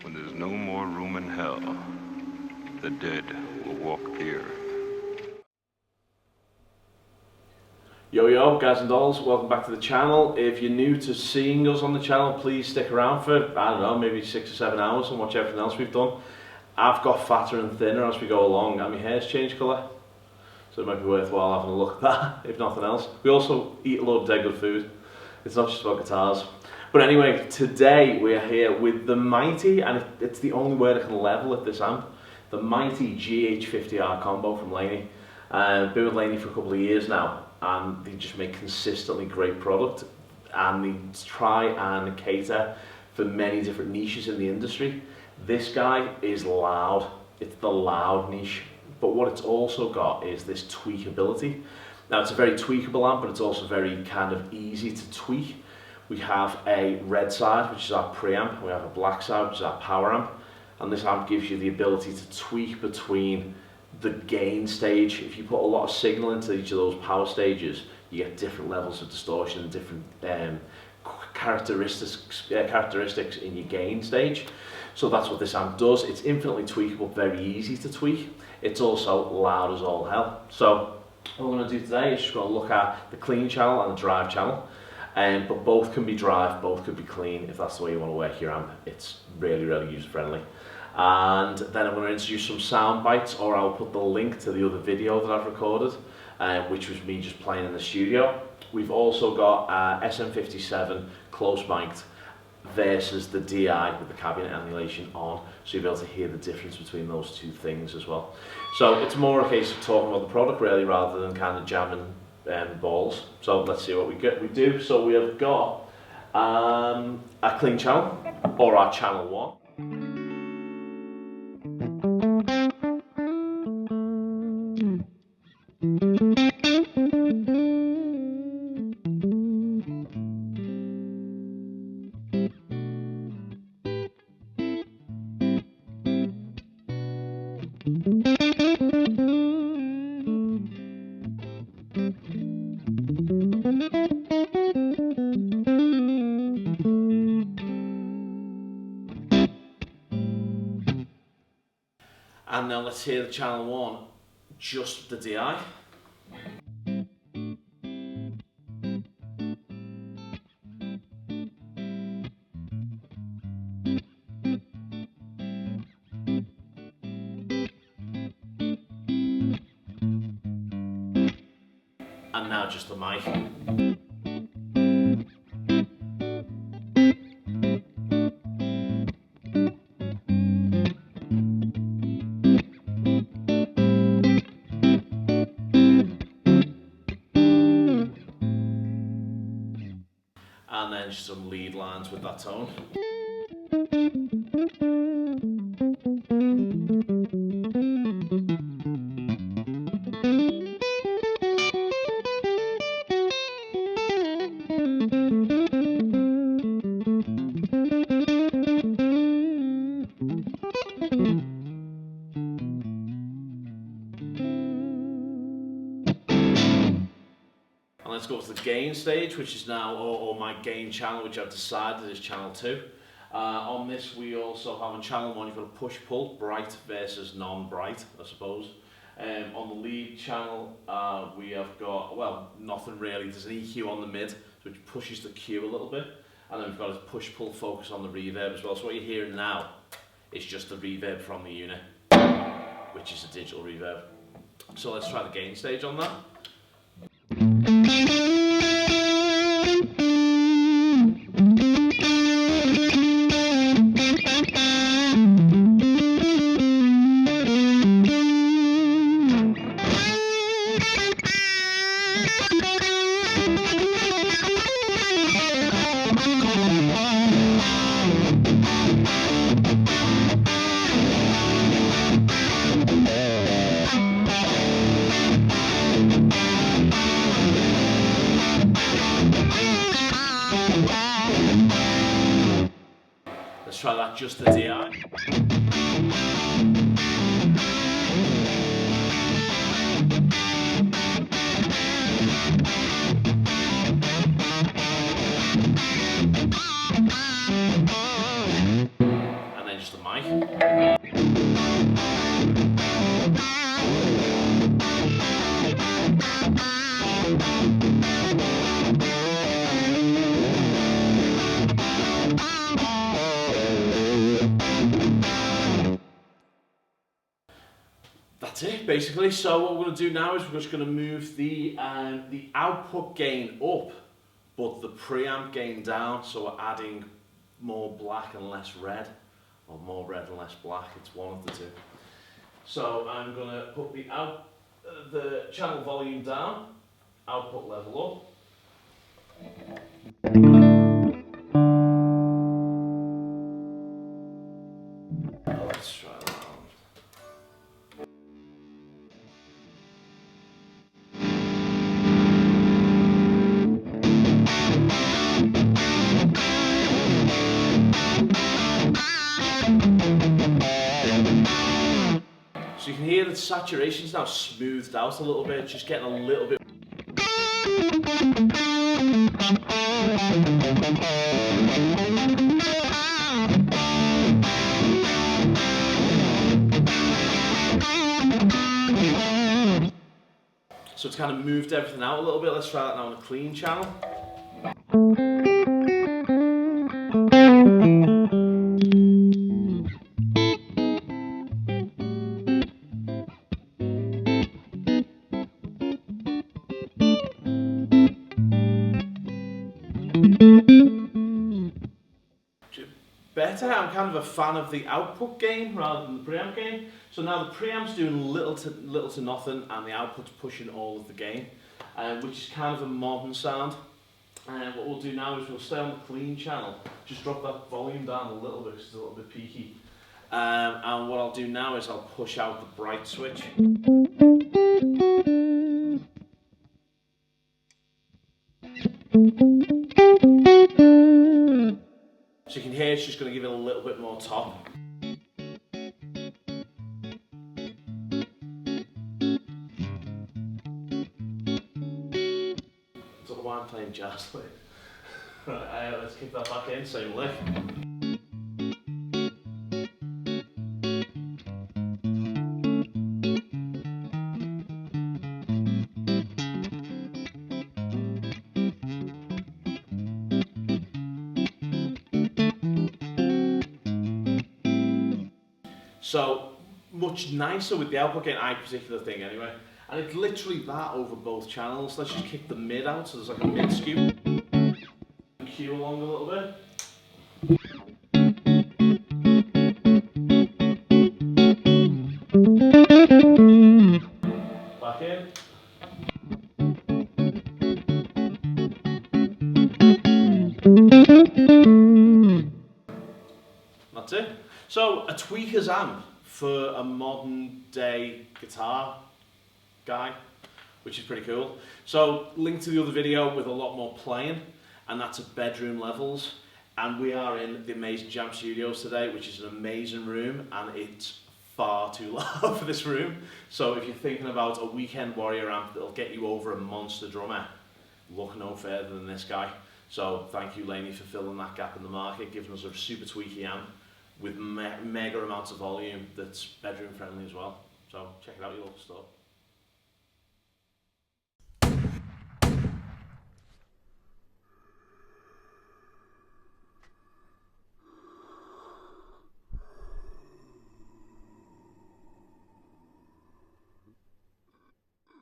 When there's no more room in hell, the dead will walk the earth. Yo guys and dolls, welcome back to the channel. If you're new to seeing us on the channel, please stick around for, I don't know, maybe 6 or 7 hours and watch everything else we've done. I've got fatter and thinner as we go along, and my hair's changed colour, so it might be worthwhile having a look at that, if nothing else. We also eat a load of dead good food. It's not just about guitars. But anyway, today we are here with the mighty, and it's the only word I can level at this amp, the mighty GH50r combo from Laney. Been with Laney for a couple of years now, and they just make consistently great product, and they try and cater for many different niches in the industry. This guy is loud. It's the loud niche, but what it's also got is this tweakability. Now it's a very tweakable amp, but it's also very kind of easy to tweak. We have a red side, which is our preamp. We have a black side, which is our power amp, and this amp gives you the ability to tweak between the gain stage. If you put a lot of signal into each of those power stages, you get different levels of distortion and different characteristics in your gain stage. So that's what this amp does. It's infinitely tweakable, very easy to tweak. It's also loud as all hell. So what we're going to do today is just going to look at the clean channel and the drive channel. But both can be drive, both could be clean if that's the way you want to work your amp. It's really, really user friendly. And then I'm going to introduce some sound bites, or I'll put the link to the other video that I've recorded, which was me just playing in the studio. We've also got SM57 close mic'd versus the DI with the cabinet emulation on, so you'll be able to hear the difference between those two things as well. So it's more a case of talking about the product really, rather than kind of jamming balls. So let's see what we do. So we have got a clean channel, or our channel 1. And now let's hear the channel 1, just the DI. And now just the mic. And then just some lead lines with that tone. And let's go to the gain stage, which is now, or my gain channel, which I've decided is channel 2. On this we also have on channel 1, you've got a push-pull, bright versus non-bright, I suppose. On the lead channel we have got, well, nothing really. There's an EQ on the mid, which pushes the Q a little bit. And then we've got a push-pull focus on the reverb as well. So what you're hearing now is just the reverb from the unit, which is a digital reverb. So let's try the gain stage on that. Let's try that, just the DI. And then just the That's it basically. So what we're going to do now is we're just going to move the output gain up, but the preamp gain down. So we're adding more black and less red, or more red and less black. It's one of the two. So I'm going to put the channel volume down, output level up. Let's try that on. So you can hear that saturation's now smoothed out a little bit, just getting a little bit. So it's kind of moved everything out a little bit. Let's try that now on a clean channel. Better, I'm kind of a fan of the output gain rather than the preamp gain. So now the preamp's doing little to nothing, and the output's pushing all of the gain, which is kind of a modern sound. And what we'll do now is we'll stay on the clean channel, just drop that volume down a little bit because it's a little bit peaky. And what I'll do now is I'll push out the bright switch. So you can hear it's just going to give it a little bit more top. So why I'm playing jazz with. Right, let's kick that back in, same lick. So much nicer with the output gain, I particularly think anyway. And it's literally that over both channels. Let's just kick the mid out, so there's like a mid skew. Cue along a little bit. Back in. That's it. So a tweaker's amp for a modern day guitar guy, which is pretty cool. So link to the other video with a lot more playing, and that's at bedroom levels. And we are in the amazing Jam Studios today, which is an amazing room, and it's far too loud for this room. So if you're thinking about a weekend warrior amp that'll get you over a monster drummer, look no further than this guy. So thank you, Laney, for filling that gap in the market, giving us a super tweaky amp with mega amounts of volume that's bedroom friendly as well. So check it out, you'll love the stuff.